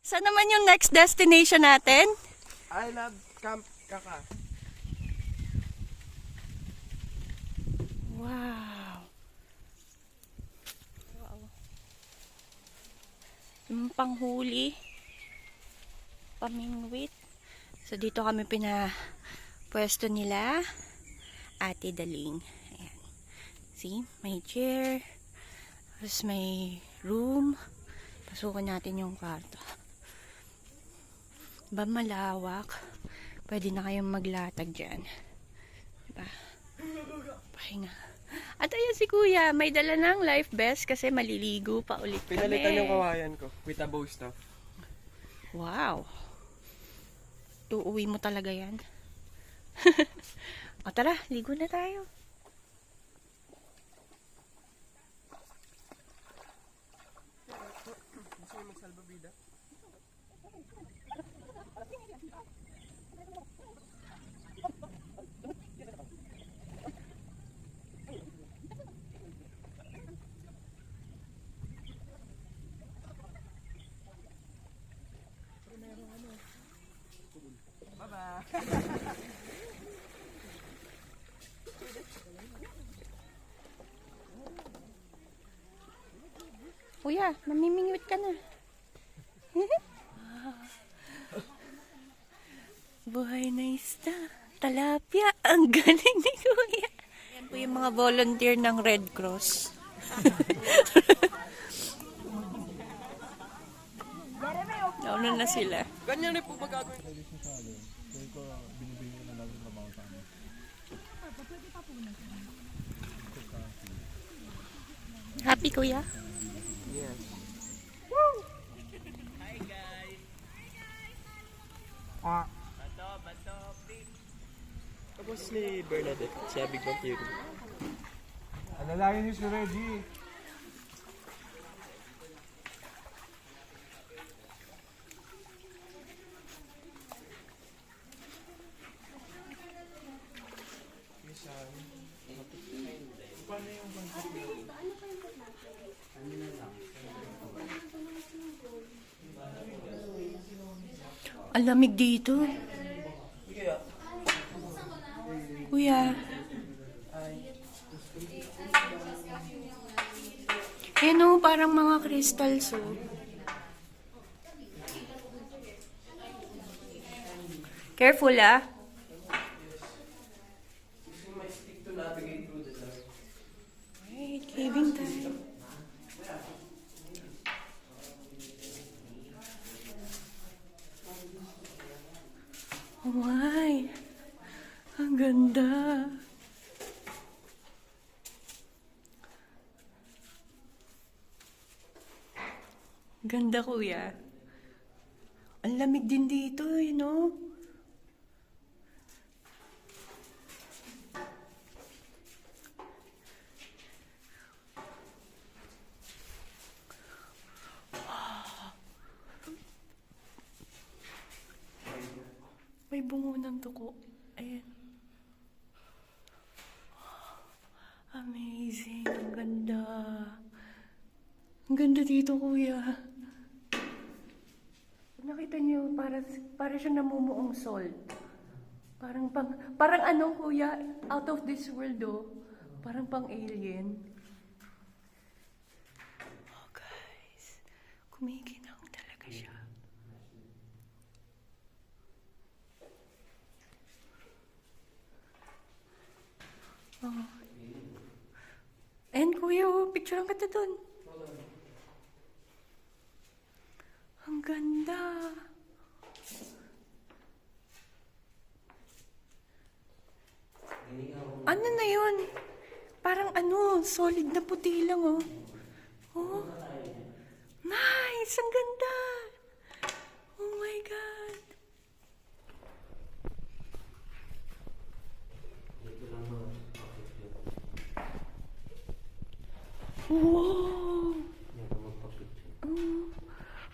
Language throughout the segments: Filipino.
Saan naman yung next destination natin? I love Camp Kaka. Wow. Yung panghuli. Pamingwit. So dito kami pinapwesto nila. Ate Daling. Ayan. See? May chair. Tapos may room. Pasukan natin yung kwarto. Ba malawak? Pwede na kayong maglatag dyan. Diba? Pahinga. At ayun si Kuya, may dala ng life vest kasi maliligo pa ulit kami. Pinalitan yung kawayan ko with a bow staff. Wow. Uuwi mo talaga yan. O tara, ligo na tayo. Gusto mo magsalbabida? Bye-bye. Kuya, namimingwit ka na. Buhay na isda. Talapia. Ang galing ni Kuya. Yan po yung mga volunteer ng Red Cross. Nauna na sila. Ganyan rin po magagawin. Happy, Kuya? Yes. Hi guys! Ah. Bato, big! Tapos ni Bernadette, siya Big Bang Theory. Alalayan niyo si Reggie. Ang lamig dito. Kuya. Ayan o, parang mga crystals o. Careful ah. Alright, caving time. Oh my! Ang ganda! Ganda, Kuya. Ang lamig din dito, you know? May bungo ng duko. Ayan. Amazing. Ang ganda. Ang ganda dito, Kuya. Nakita niyo, para siya namumuong salt. Parang ano, Kuya, out of this world, oh. Parang pang alien. Oh, guys. Kumikinang talaga siya. Oh. And Kuya, oh, picture ang kata dun. Ang ganda. Ano na yun? Parang ano, solid na puti lang, oh. Oh. Nice! Ang ganda! Oh my God! Wow!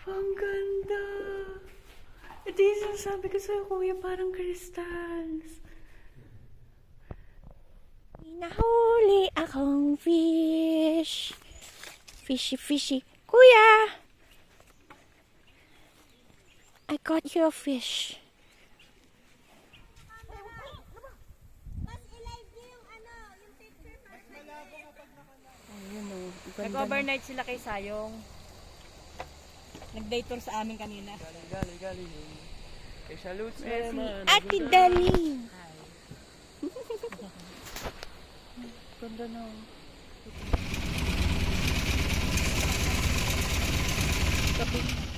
Ang ganda! Ito yung sinasabi ko sa'yo, Kuya, parang crystals. Nahuli akong fish. Fishy, fishy. Kuya! caught you a fish. Ayun o. Nag-overnight sila kay Sayong. Nag-day tour sa amin kanina. Galing. Kay Salutes naman. Ate Dali! Ganda na. Kapit.